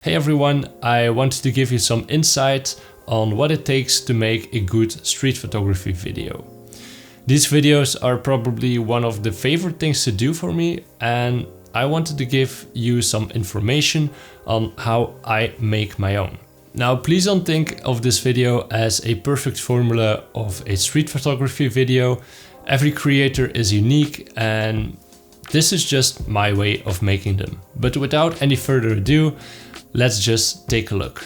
Hey everyone, I wanted to give you some insight on what it takes to make a good street photography video. These videos are probably one of the favorite things to do for me, and I wanted to give you some information on how I make my own. Now, please don't think of this video as a perfect formula of a street photography video. Every creator is unique and this is just my way of making them. But without any further ado, let's just take a look.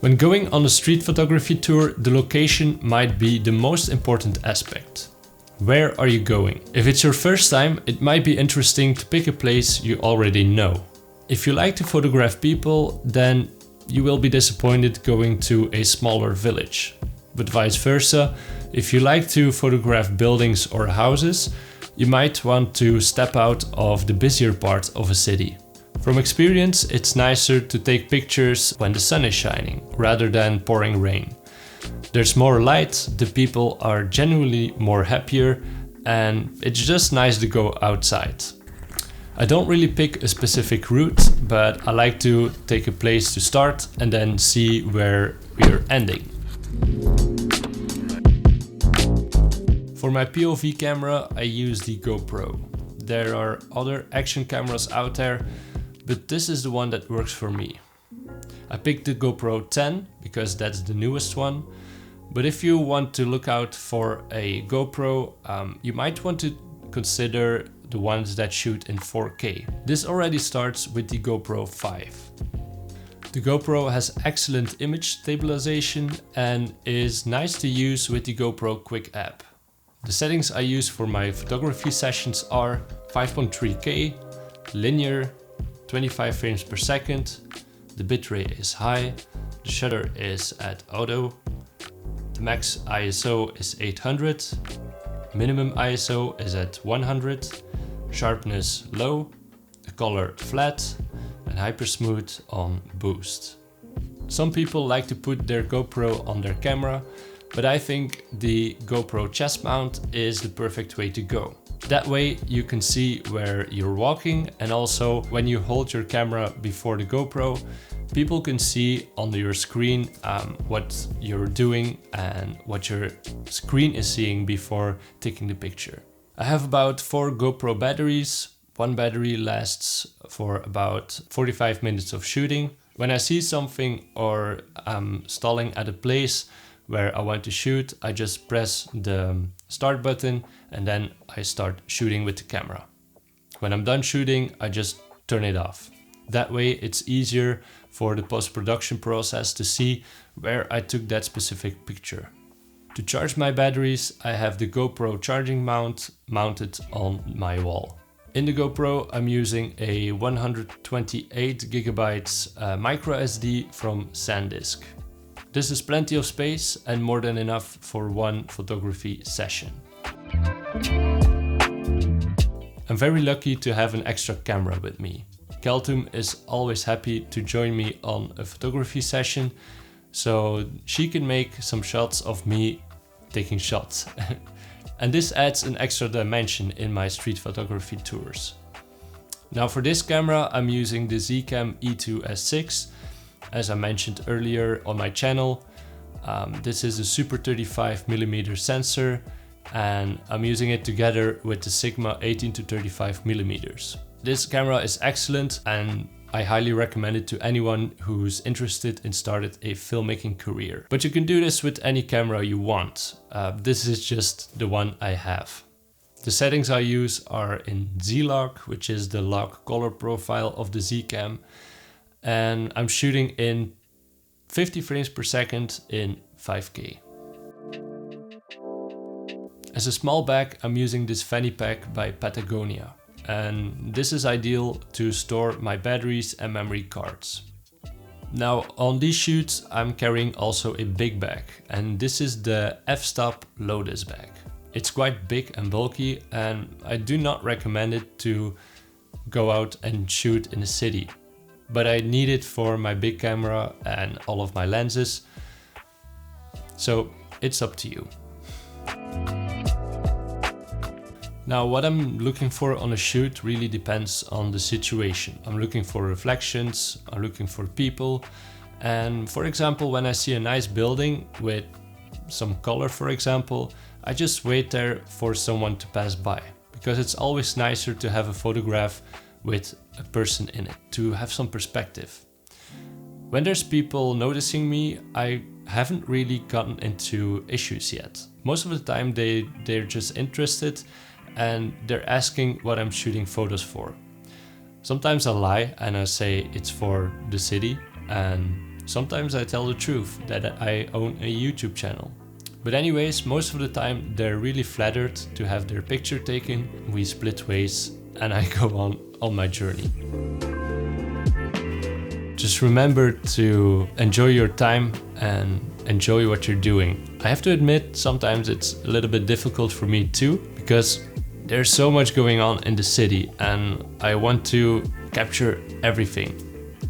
When going on a street photography tour, the location might be the most important aspect. Where are you going? If it's your first time, it might be interesting to pick a place you already know. If you like to photograph people, then you will be disappointed going to a smaller village. But vice versa, if you like to photograph buildings or houses, you might want to step out of the busier part of a city. From experience, it's nicer to take pictures when the sun is shining, rather than pouring rain. There's more light, the people are genuinely more happier, and it's just nice to go outside. I don't really pick a specific route, but I like to take a place to start and then see where we're ending. For my POV camera, I use the GoPro. There are other action cameras out there, but this is the one that works for me. I picked the GoPro 10 because that's the newest one. But if you want to look out for a GoPro, you might want to consider the ones that shoot in 4K. This already starts with the GoPro 5. The GoPro has excellent image stabilization and is nice to use with the GoPro Quick app. The settings I use for my photography sessions are 5.3K, linear, 25 frames per second, the bitrate is high, the shutter is at auto, the max ISO is 800, minimum ISO is at 100, sharpness low, the color flat, and hyper smooth on boost. Some people like to put their GoPro on their camera, but I think the GoPro chest mount is the perfect way to go. That way you can see where you're walking, and also when you hold your camera before the GoPro, people can see on your screen what you're doing and what your screen is seeing before taking the picture. I have about 4 GoPro batteries. One battery lasts for about 45 minutes of shooting. When I see something or I'm stalling at a place where I want to shoot, I just press the start button and then I start shooting with the camera. When I'm done shooting, I just turn it off. That way it's easier for the post-production process to see where I took that specific picture. To charge my batteries, I have the GoPro charging mount mounted on my wall. In the GoPro, I'm using a 128 GB micro SD from SanDisk. This is plenty of space and more than enough for one photography session. I'm very lucky to have an extra camera with me. Keltum is always happy to join me on a photography session, so she can make some shots of me taking shots. And this adds an extra dimension in my street photography tours. Now for this camera, I'm using the Zcam E2S6. As I mentioned earlier on my channel, this is a Super 35mm sensor, and I'm using it together with the Sigma 18-35mm. This camera is excellent and I highly recommend it to anyone who's interested in starting a filmmaking career. But you can do this with any camera you want. This is just the one I have. The settings I use are in Z-Log, which is the log color profile of the Zcam. And I'm shooting in 50 frames per second in 5K. As a small bag, I'm using this fanny pack by Patagonia. And this is ideal to store my batteries and memory cards. Now on these shoots, I'm carrying also a big bag, and this is the f-stop Lotus bag. It's quite big and bulky, and I do not recommend it to go out and shoot in the city. But I need it for my big camera and all of my lenses, so it's up to you. Now, what I'm looking for on a shoot really depends on the situation. I'm looking for reflections, I'm looking for people, and for example, when I see a nice building with some color, for example, I just wait there for someone to pass by, because it's always nicer to have a photograph with a person in it, to have some perspective. When there's people noticing me, I haven't really gotten into issues yet. Most of the time they're just interested and they're asking what I'm shooting photos for. Sometimes I lie and I say it's for the city, and sometimes I tell the truth that I own a YouTube channel. But anyways, most of the time they're really flattered to have their picture taken. We split ways and I go on my journey. Just remember to enjoy your time and enjoy what you're doing. I have to admit, sometimes it's a little bit difficult for me too, because there's so much going on in the city and I want to capture everything.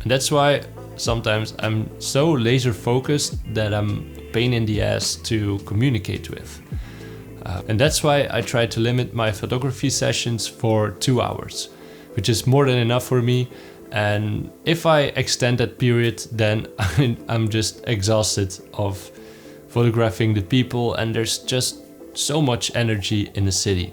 And that's why sometimes I'm so laser focused that I'm a pain in the ass to communicate with. And that's why I try to limit my photography sessions for 2 hours, which is more than enough for me. And if I extend that period, then I'm just exhausted of photographing the people, and there's just so much energy in the city.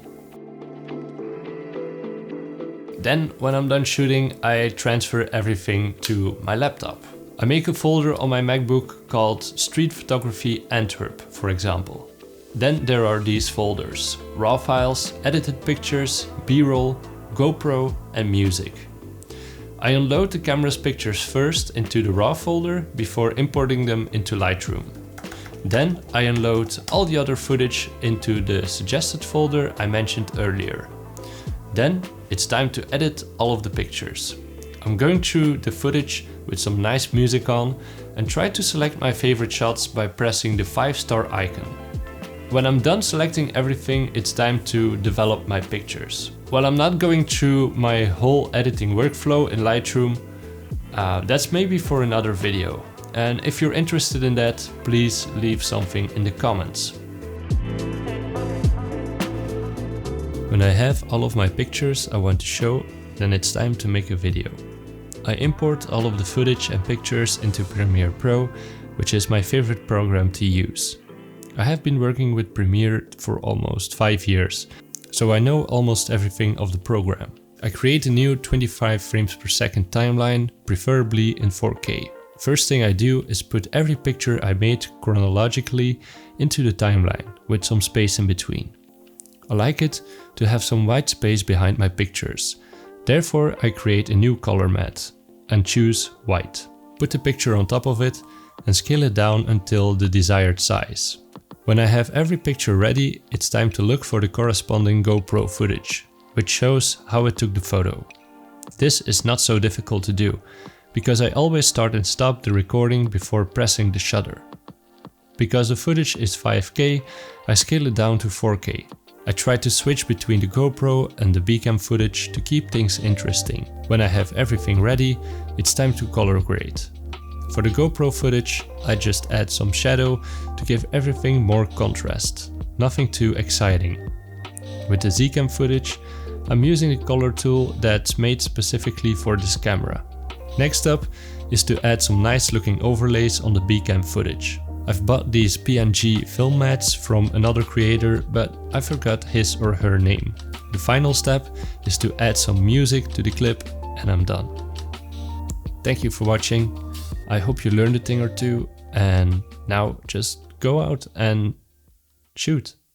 Then, when I'm done shooting, I transfer everything to my laptop. I make a folder on my MacBook called Street Photography Antwerp, for example. Then there are these folders: RAW files, edited pictures, B-roll, GoPro and music. I unload the camera's pictures first into the RAW folder before importing them into Lightroom. Then I unload all the other footage into the suggested folder I mentioned earlier. Then it's time to edit all of the pictures. I'm going through the footage with some nice music on and try to select my favorite shots by pressing the 5-star icon. When I'm done selecting everything, it's time to develop my pictures. While I'm not going through my whole editing workflow in Lightroom, that's maybe for another video. And if you're interested in that, please leave something in the comments. When I have all of my pictures I want to show, then it's time to make a video. I import all of the footage and pictures into Premiere Pro, which is my favorite program to use. I have been working with Premiere for almost 5 years, so I know almost everything of the program. I create a new 25 frames per second timeline, preferably in 4K. First thing I do is put every picture I made chronologically into the timeline, with some space in between. I like it to have some white space behind my pictures. Therefore, I create a new color matte and choose white. Put the picture on top of it and scale it down until the desired size. When I have every picture ready, it's time to look for the corresponding GoPro footage, which shows how it took the photo. This is not so difficult to do, because I always start and stop the recording before pressing the shutter. Because the footage is 5K, I scale it down to 4K. I try to switch between the GoPro and the Bcam footage to keep things interesting. When I have everything ready, it's time to color grade. For the GoPro footage, I just add some shadow to give everything more contrast. Nothing too exciting. With the Zcam footage, I'm using a color tool that's made specifically for this camera. Next up is to add some nice looking overlays on the Bcam footage. I've bought these PNG film mats from another creator, but I forgot his or her name. The final step is to add some music to the clip and I'm done. Thank you for watching. I hope you learned a thing or two, and now just go out and shoot.